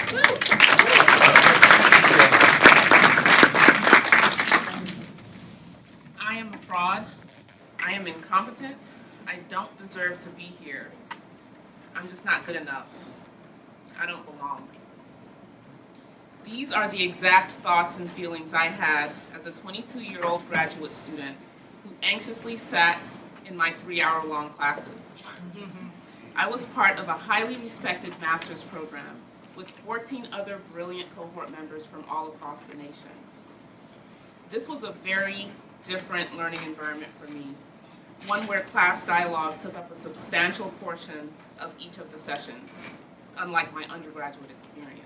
I am a fraud. I am incompetent. I don't deserve to be here. I'm just not good enough. I don't belong. These are the exact thoughts and feelings I had as a 22-year-old graduate student who anxiously sat in my 3-hour-long classes. I was part of a highly respected master's program with 14 other brilliant cohort members from all across the nation. This was a very different learning environment for me, one where class dialogue took up a substantial portion of each of the sessions, unlike my undergraduate experience.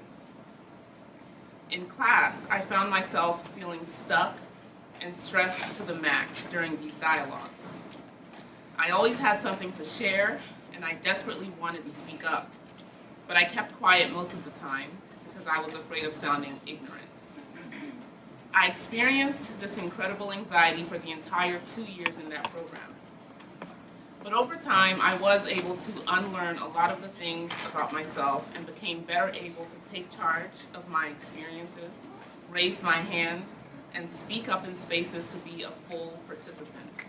In class, I found myself feeling stuck and stressed to the max during these dialogues. I always had something to share, and I desperately wanted to speak up, but I kept quiet most of the time because I was afraid of sounding ignorant. I experienced this incredible anxiety for the entire 2 years in that program. But over time, I was able to unlearn a lot of the things about myself and became better able to take charge of my experiences, raise my hand, and speak up in spaces to be a full participant.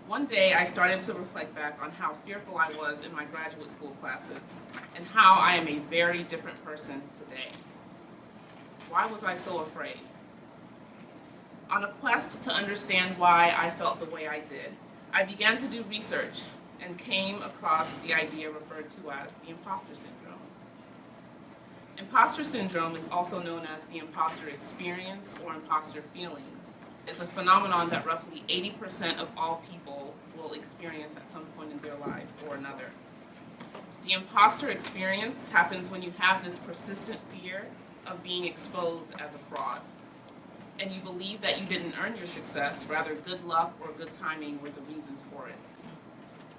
One day, I started to reflect back on how fearful I was in my graduate school classes and how I am a very different person today. Why was I so afraid? On a quest to understand why I felt the way I did, I began to do research and came across the idea referred to as the imposter syndrome. Imposter syndrome is also known as the imposter experience or imposter feelings. It's a phenomenon that roughly 80% of all people will experience at some point in their lives or another. The imposter experience happens when you have this persistent fear of being exposed as a fraud, and you believe that you didn't earn your success, rather good luck or good timing were the reasons for it.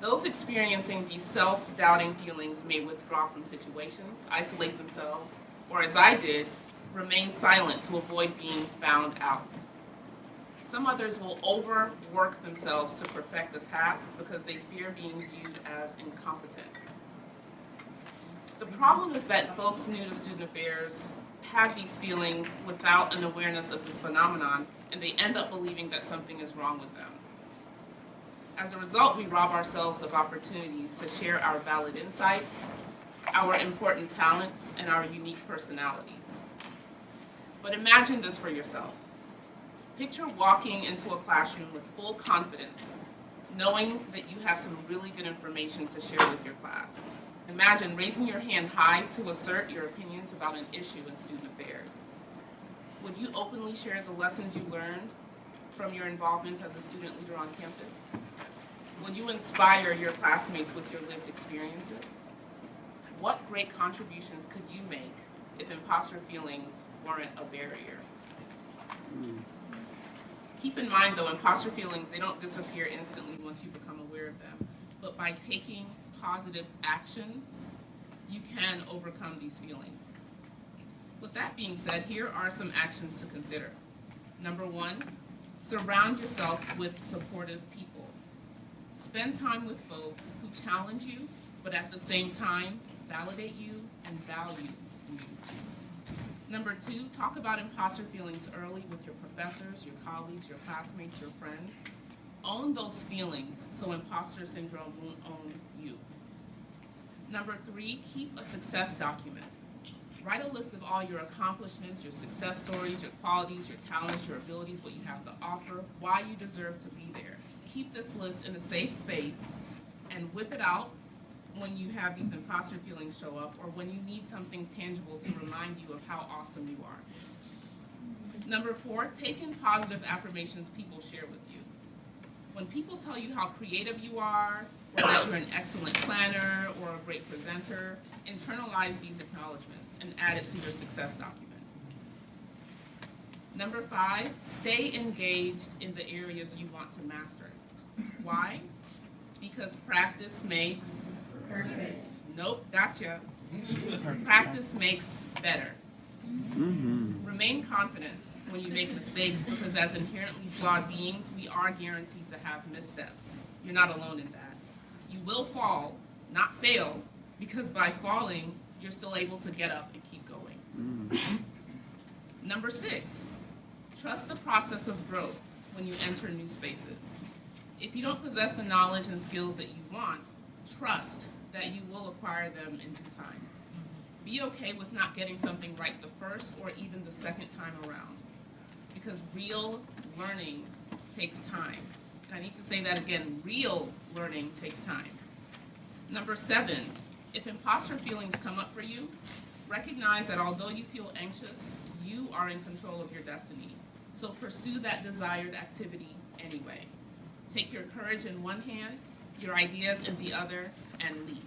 Those experiencing these self-doubting feelings may withdraw from situations, isolate themselves, or as I did, remain silent to avoid being found out. Some others will overwork themselves to perfect the task because they fear being viewed as incompetent. The problem is that folks new to student affairs have these feelings without an awareness of this phenomenon, and they end up believing that something is wrong with them. As a result, we rob ourselves of opportunities to share our valid insights, our important talents, and our unique personalities. But imagine this for yourself. Picture walking into a classroom with full confidence, knowing that you have some really good information to share with your class. Imagine raising your hand high to assert your opinions about an issue in student affairs. Would you openly share the lessons you learned from your involvement as a student leader on campus? Would you inspire your classmates with your lived experiences? What great contributions could you make if imposter feelings weren't a barrier? Keep in mind though, imposter feelings, they don't disappear instantly once you become aware of them, but by taking positive actions, you can overcome these feelings. With that being said, here are some actions to consider. Number 1, surround yourself with supportive people. Spend time with folks who challenge you, but at the same time, validate you and value you. Number 2, talk about imposter feelings early with your professors, your colleagues, your classmates, your friends. Own those feelings so imposter syndrome won't own you. Number 3, keep a success document. Write a list of all your accomplishments, your success stories, your qualities, your talents, your abilities, what you have to offer, why you deserve to be there. Keep this list in a safe space and whip it out when you have these imposter feelings show up or when you need something tangible to remind you of how awesome you are. Number 4, take in positive affirmations people share with you. When people tell you how creative you are, or that you're an excellent planner or a great presenter, internalize these acknowledgments and add it to your success document. Number 5, stay engaged in the areas you want to master. Why? Because practice makes perfect. Nope, gotcha. Practice makes better. Remain confident when you make mistakes because as inherently flawed beings, we are guaranteed to have missteps. You're not alone in that. You will fall, not fail, because by falling, you're still able to get up and keep going. Number 6, trust the process of growth when you enter new spaces. If you don't possess the knowledge and skills that you want, trust that you will acquire them in due time. Be okay with not getting something right the first or even the second time around, because real learning takes time. And I need to say that again, real learning takes time. Number 7, if imposter feelings come up for you, recognize that although you feel anxious, you are in control of your destiny. So pursue that desired activity anyway. Take your courage in one hand, your ideas in the other, and leap.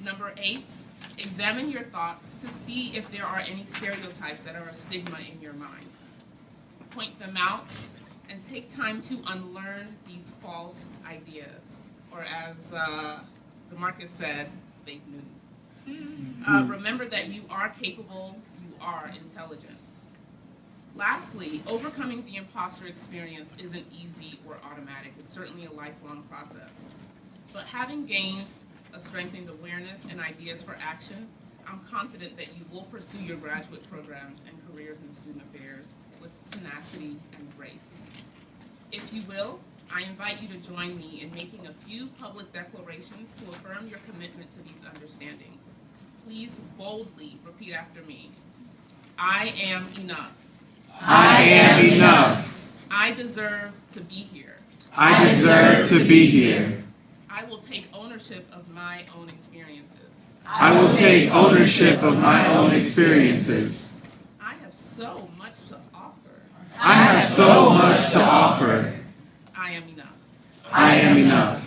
Number 8, examine your thoughts to see if there are any stereotypes that are a stigma in your mind. Point them out and take time to unlearn these false ideas, or as the Marcus said, fake news. Remember that you are capable, you are intelligent. Lastly, overcoming the imposter experience isn't easy or automatic. It's certainly a lifelong process. But having gained a strengthened awareness and ideas for action, I'm confident that you will pursue your graduate programs and careers in student affairs with tenacity and grace. If you will, I invite you to join me in making a few public declarations to affirm your commitment to these understandings. Please boldly repeat after me. I am enough. I am enough. I deserve to be here. I deserve to be here. I will take ownership of my own experiences. I will take ownership of my own experiences. I have so much to offer. I have so much to offer. I am enough. I am enough.